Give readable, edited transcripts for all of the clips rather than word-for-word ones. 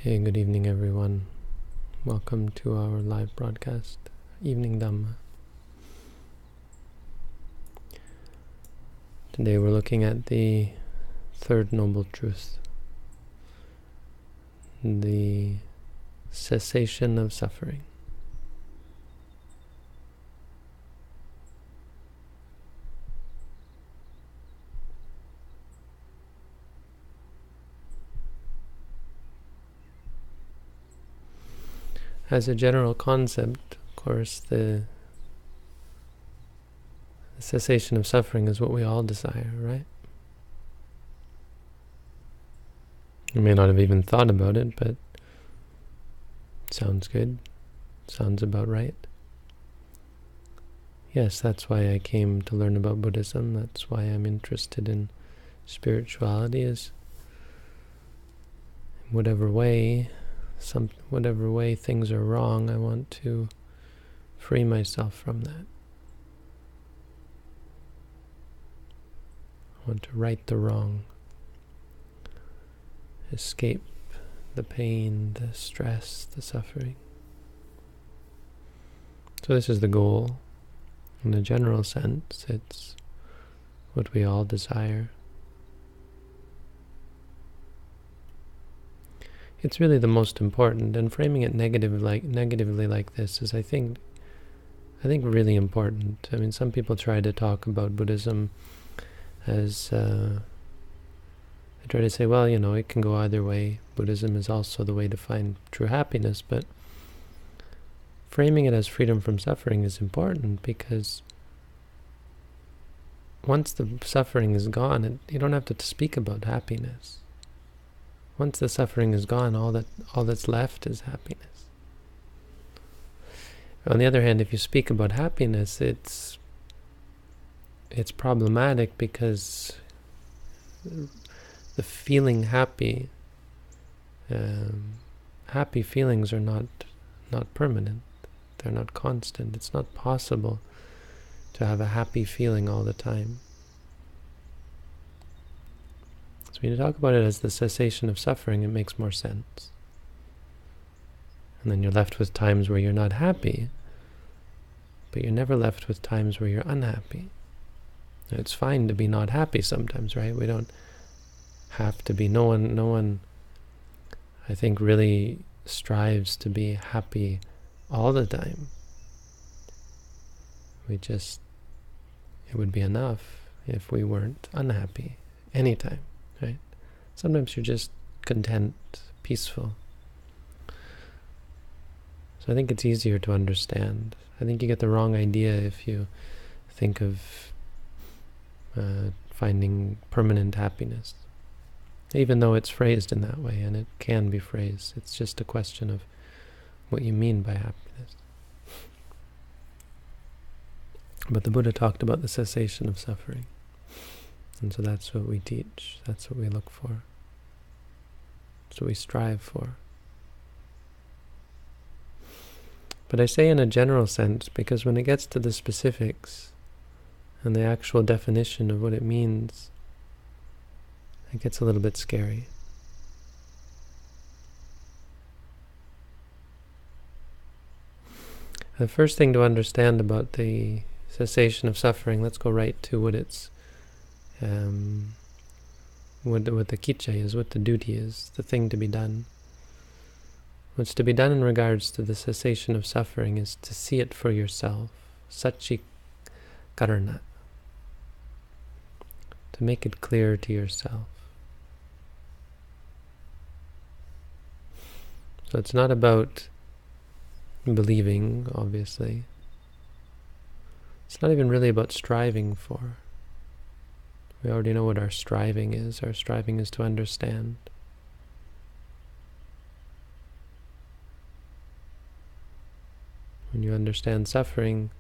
Hey, good evening everyone. Welcome to our live broadcast, Evening Dhamma. Today we're looking at the third noble truth, the cessation of suffering. As a general concept, of course, the cessation of suffering is what we all desire, right? You may not have even thought about it, but it sounds good. Sounds about right. Yes, that's why I came to learn about Buddhism. That's why I'm interested in spirituality, is in whatever way things are wrong, I want to free myself from that. I want to right the wrong, escape the pain, the stress, the suffering. So this is the goal. In a general sense, it's what we all desire. It's really the most important, and framing it negatively like this is, I think, really important. I mean, some people try to talk about Buddhism as they try to say, well, it can go either way. Buddhism is also the way to find true happiness, but framing it as freedom from suffering is important, because once the suffering is gone, you don't have to speak about happiness. Once the suffering is gone, all that's left is happiness. On the other hand, if you speak about happiness, it's problematic, because the feeling happy, happy feelings are not permanent. They're not constant. It's not possible to have a happy feeling all the time. So when you talk about it as the cessation of suffering, it makes more sense. And then you're left with times where you're not happy, but you're never left with times where you're unhappy. And it's fine to be not happy sometimes, right? We don't have to be. No one, I think, really strives to be happy all the time. It would be enough if we weren't unhappy anytime, right? Sometimes you're just content, peaceful. So I think it's easier to understand. I think you get the wrong idea if you think of finding permanent happiness, even though it's phrased in that way, and it can be phrased. It's just a question of what you mean by happiness. But the Buddha talked about the cessation of suffering, and so that's what we teach. That's what we look for. That's what we strive for. But I say in a general sense, because when it gets to the specifics and the actual definition of what it means, it gets a little bit scary. The first thing to understand about the cessation of suffering, let's go right to what it's, what the kicca is, what the duty is, the thing to be done. What's to be done in regards to the cessation of suffering is to see it for yourself, sachi karana, to make it clear to yourself. So it's not about believing, obviously. It's not even really about striving for. We already know what our striving is. Our striving is to understand. When you understand suffering,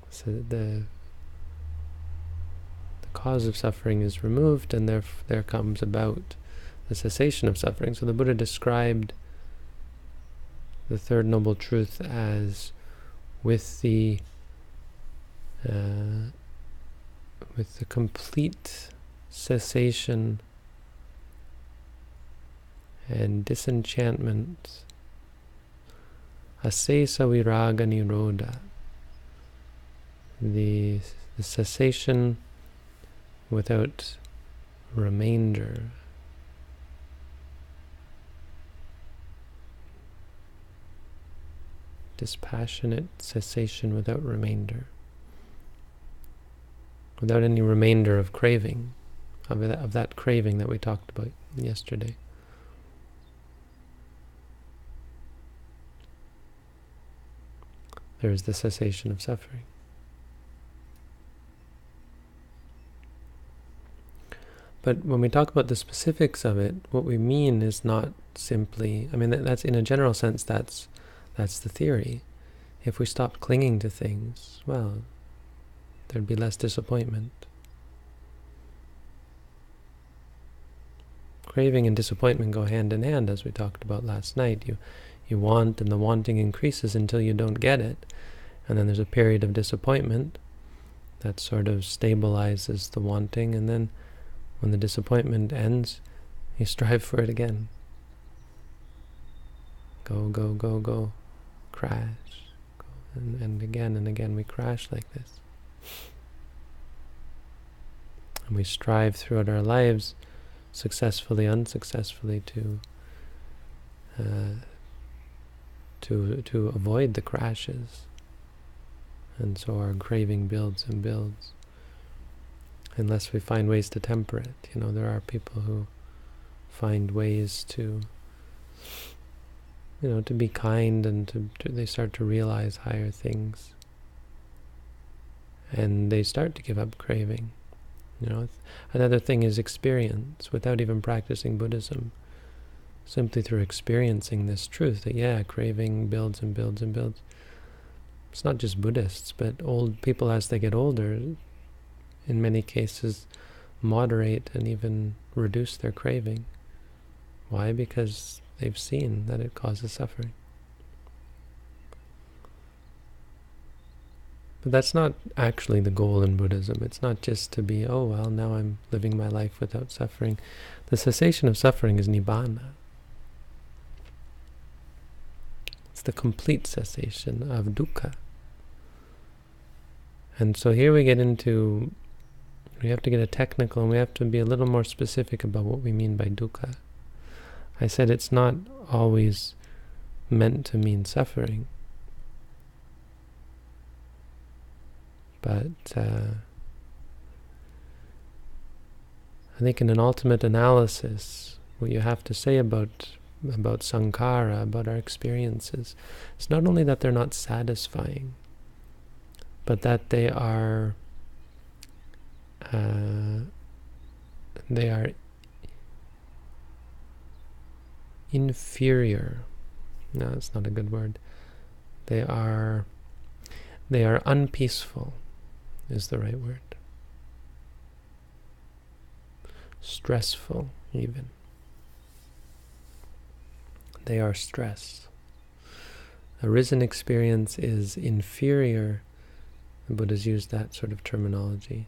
so the cause of suffering is removed, and there comes about the cessation of suffering. So the Buddha described the third noble truth as with the complete cessation and disenchantment. Asesa viraga nirodha. The cessation without remainder. Dispassionate cessation without remainder. Without any remainder of craving, of that craving that we talked about yesterday. There is the cessation of suffering. But when we talk about the specifics of it, what we mean is not simply, I mean, that's in a general sense, that's the theory. If we stopped clinging to things, well, there'd be less disappointment. Craving and disappointment go hand in hand, as we talked about last night. You want, and the wanting increases until you don't get it. And then there's a period of disappointment that sort of stabilizes the wanting, and then when the disappointment ends, you strive for it again. Go, go, go, go. Crash. Go. And again we crash like this. And we strive throughout our lives, successfully, unsuccessfully, to avoid the crashes. And so our craving builds and builds, unless we find ways to temper it. You know, there are people who find ways to, to be kind, and they start to realize higher things. And they start to give up craving. Another thing is experience, without even practicing Buddhism. Simply through experiencing this truth that, craving builds and builds and builds. It's not just Buddhists, but old people as they get older, in many cases, moderate and even reduce their craving. Why? Because they've seen that it causes suffering. But that's not actually the goal in Buddhism. It's not just to be, oh well, now I'm living my life without suffering. The cessation of suffering is Nibbana. It's the complete cessation of dukkha. And so here we have to get a technical, and we have to be a little more specific about what we mean by dukkha. I said it's not always meant to mean suffering. But I think in an ultimate analysis, what you have to say about sankhara, about our experiences, it's not only that they're not satisfying, but that they are inferior. No, it's not a good word. They are unpeaceful, is the right word. Stressful, even. They are stress. Arisen experience is inferior. The Buddha's used that sort of terminology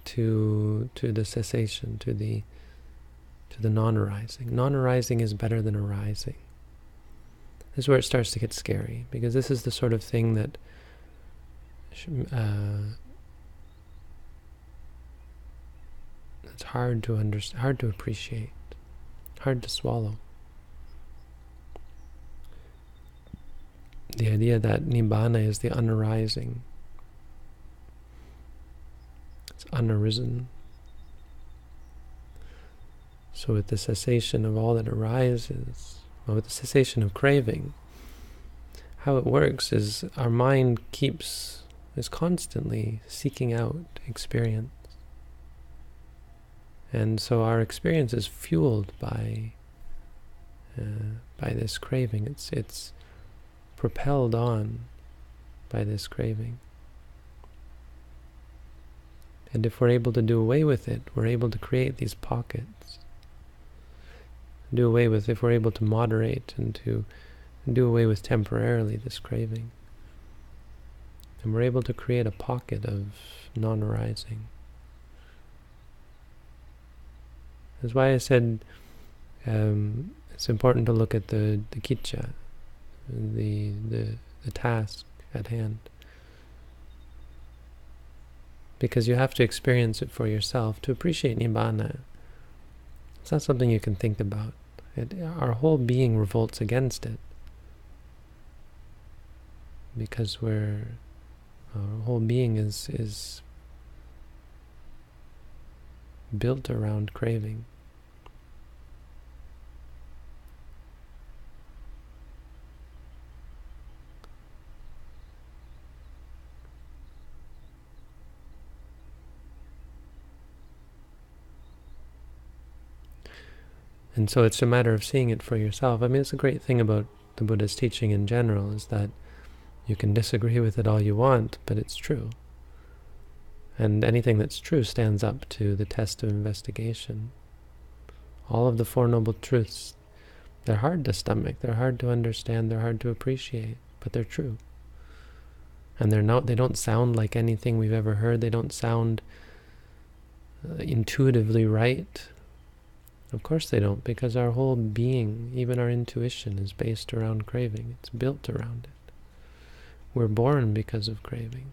to the cessation, to the non-arising. Non-arising is better than arising. This is where it starts to get scary, because this is the sort of thing that it's hard to understand, hard to appreciate, hard to swallow. The idea that Nibbana is the unarising. It's unarisen. So with the cessation of all that arises, with the cessation of craving, how it works is our mind is constantly seeking out experience. And so our experience is fueled by this craving. It's propelled on by this craving. And if we're able to do away with it, we're able to create these pockets. If we're able to moderate and to do away with temporarily this craving, and we're able to create a pocket of non-arising. That's why I said it's important to look at the kicca, the task at hand. Because you have to experience it for yourself. To appreciate Nibbana, it's not something you can think about. Our whole being revolts against it. Because our whole being is built around craving. And so it's a matter of seeing it for yourself. I mean, it's a great thing about the Buddha's teaching in general, is that you can disagree with it all you want, but it's true. And anything that's true stands up to the test of investigation. All of the Four Noble Truths, they're hard to stomach, they're hard to understand, they're hard to appreciate, but they're true. And they don't sound like anything we've ever heard, they don't sound intuitively right. Of course they don't, because our whole being, even our intuition, is based around craving. It's built around it. We're born because of craving.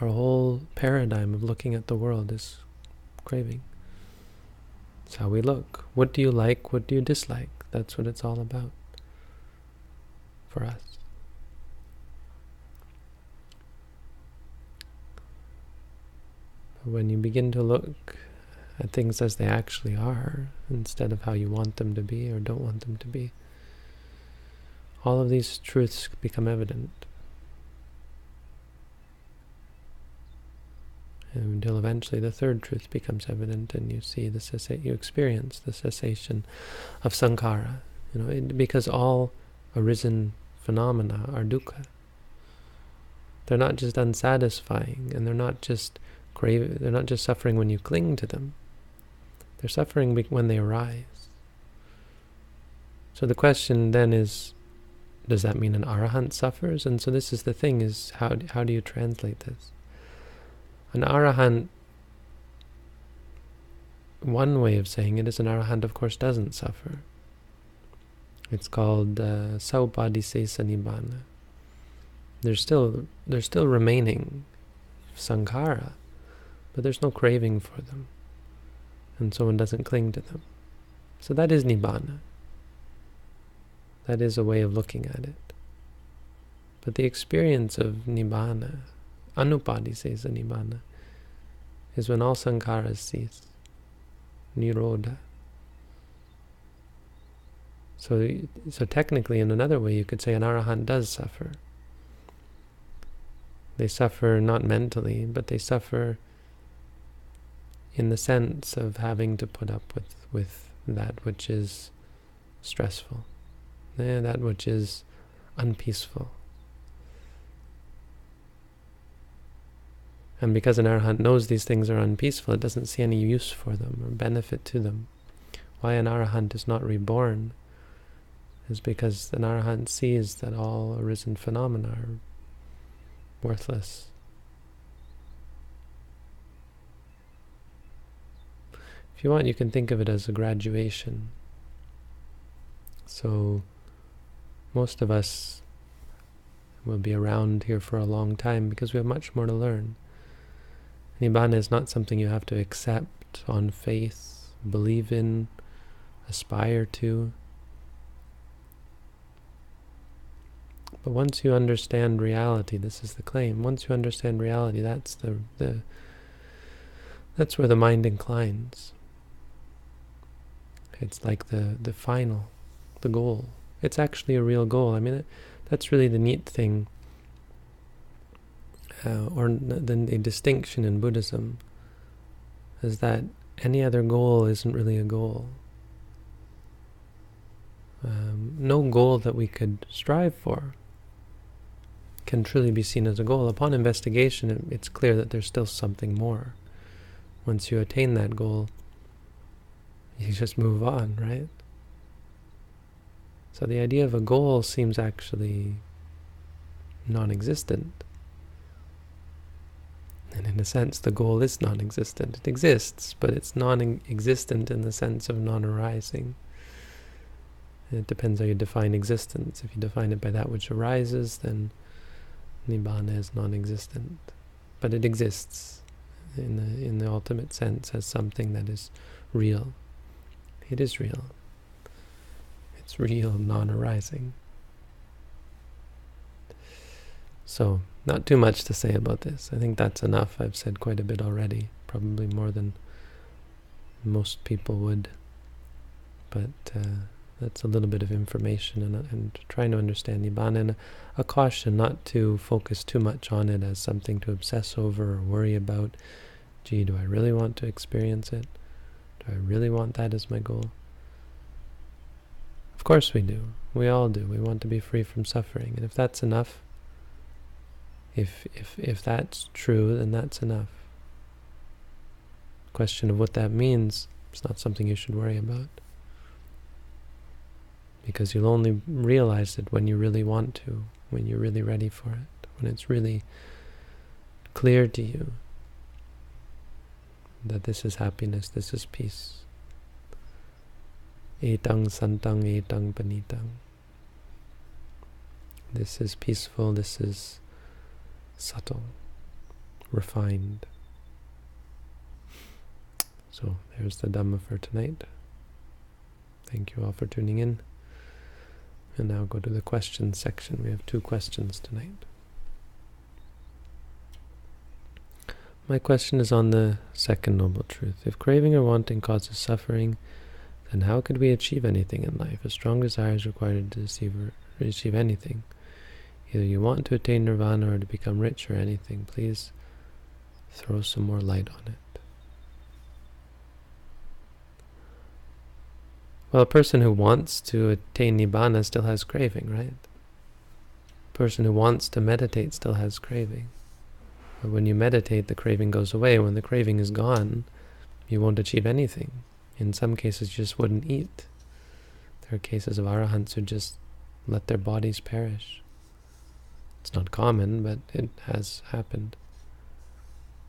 Our whole paradigm of looking at the world is craving. It's how we look. What do you like? What do you dislike? That's what it's all about for us. But when you begin to look at things as they actually are, instead of how you want them to be or don't want them to be, all of these truths become evident. Until eventually the third truth becomes evident, and you see you experience the cessation of sankhara. Because all arisen phenomena are dukkha. They're not just unsatisfying, and they're not just suffering when you cling to them. They're suffering when they arise. So the question then is, does that mean an arahant suffers? And so this is the thing, is how do you translate this? An arahant, one way of saying it is an arahant, of course, doesn't suffer. It's called saupadhisesa nibbana. There's still remaining sankhara, but there's no craving for them, and so one doesn't cling to them. So that is nibbana. That is a way of looking at it. But the experience of nibbana, anupadhisesa nibbana, is when all sankharas cease, nirodha. So technically, in another way, you could say an arahant does suffer. They suffer not mentally, but they suffer in the sense of having to put up with that which is stressful, that which is unpeaceful. And because an arahant knows these things are unpeaceful, it doesn't see any use for them or benefit to them. Why an arahant is not reborn is because an arahant sees that all arisen phenomena are worthless. If you want, you can think of it as a graduation. So most of us will be around here for a long time because we have much more to learn. Nibbana is not something you have to accept on faith, believe in, aspire to. But once you understand reality, this is the claim, once you understand reality, that's that's where the mind inclines. It's like the final, the goal. It's actually a real goal. I mean, that's really the neat thing, or the distinction in Buddhism, is that any other goal isn't really a goal. No goal that we could strive for can truly be seen as a goal. Upon investigation, it's clear that there's still something more. Once you attain that goal, you just move on, right? So the idea of a goal seems actually non-existent. And in a sense, the goal is non-existent. It exists, but it's non-existent in the sense of non-arising. And it depends how you define existence. If you define it by that which arises, then Nibbana is non-existent. But it exists in the ultimate sense as something that is real. It is real. It's real, non-arising. So, not too much to say about this. I think that's enough. I've said quite a bit already, probably more than most people would. But that's a little bit of information and trying to understand Nibbana, and a caution not to focus too much on it as something to obsess over or worry about. Gee, do I really want to experience it? Do I really want that as my goal? Of course we do. We all do. We want to be free from suffering. And if that's enough, if that's true, then that's enough. The question of what that means is not something you should worry about. Because you'll only realize it when you really want to, when you're really ready for it, when it's really clear to you that this is happiness, this is peace. Etang santang etang panitang. This is peaceful, this is subtle, refined. So there's the Dhamma for tonight. Thank you all for tuning in. And now go to the questions section. We have 2 questions tonight. My question is on the second noble truth. If craving or wanting causes suffering, then how could we achieve anything in life? A strong desire is required to achieve anything. Either you want to attain nirvana or to become rich or anything. Please throw some more light on it. Well, a person who wants to attain Nibbana still has craving, right? A person who wants to meditate still has craving. But when you meditate, the craving goes away. When the craving is gone, you won't achieve anything. In some cases, you just wouldn't eat. There are cases of arahants who just let their bodies perish. It's not common, but it has happened.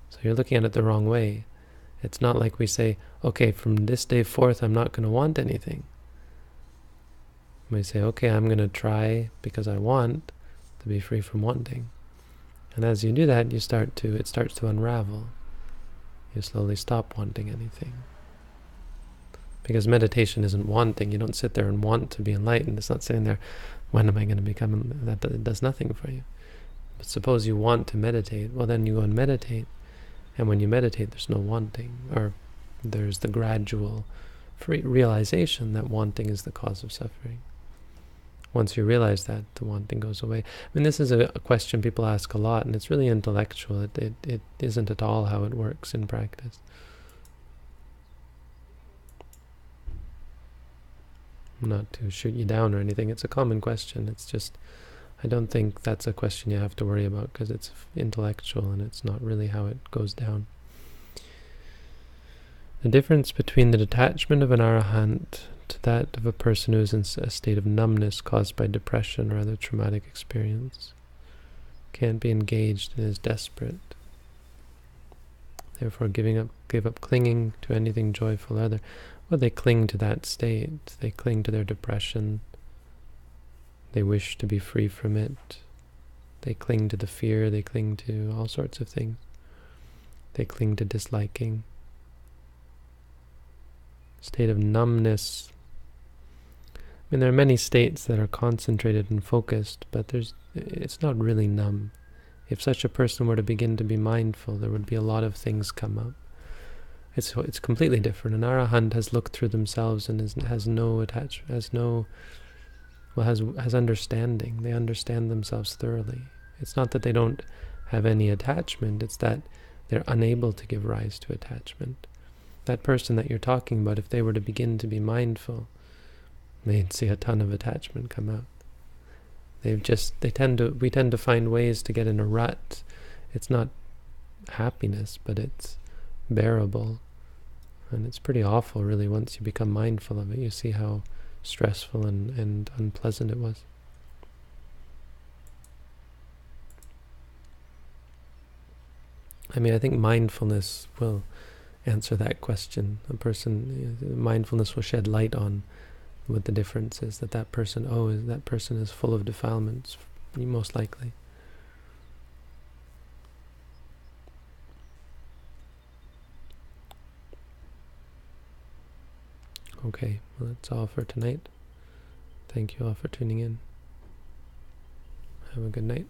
So you're looking at it the wrong way. It's not like we say, okay, from this day forth, I'm not going to want anything. We say, okay, I'm going to try because I want to be free from wanting. And as you do that, it starts to unravel. You slowly stop wanting anything. Because meditation isn't wanting. You don't sit there and want to be enlightened. It's not sitting there, when am I going to become? That does nothing for you. But suppose you want to meditate. Well, then you go and meditate. And when you meditate, there's no wanting. Or there's the gradual realization that wanting is the cause of suffering. Once you realize that, the wanting goes away. I mean, this is a question people ask a lot, and it's really intellectual. It isn't at all how it works in practice. Not to shoot you down or anything. It's a common question. It's just, I don't think that's a question you have to worry about because it's intellectual and it's not really how it goes down. The difference between the detachment of an arahant to that of a person who is in a state of numbness caused by depression or other traumatic experience can't be engaged and is desperate. Therefore, give up clinging to anything joyful or other. Well, they cling to that state. They cling to their depression. They wish to be free from it. They cling to the fear. They cling to all sorts of things. They cling to disliking. State of numbness. I mean, there are many states that are concentrated and focused, but it's not really numb. If such a person were to begin to be mindful, there would be a lot of things come up. It's completely different. An arahant has looked through themselves and has no attachment, has understanding. They understand themselves thoroughly. It's not that they don't have any attachment, it's that they're unable to give rise to attachment. That person that you're talking about, if they were to begin to be mindful, they'd see a ton of attachment come out. We tend to find ways to get in a rut. It's not happiness, but it's bearable. And it's pretty awful, really, once you become mindful of it. You see how stressful and unpleasant it was. I mean, I think mindfulness will answer that question. Mindfulness will shed light on what the difference is, that person, that person is full of defilements, most likely. Okay, well, that's all for tonight. Thank you all for tuning in. Have a good night.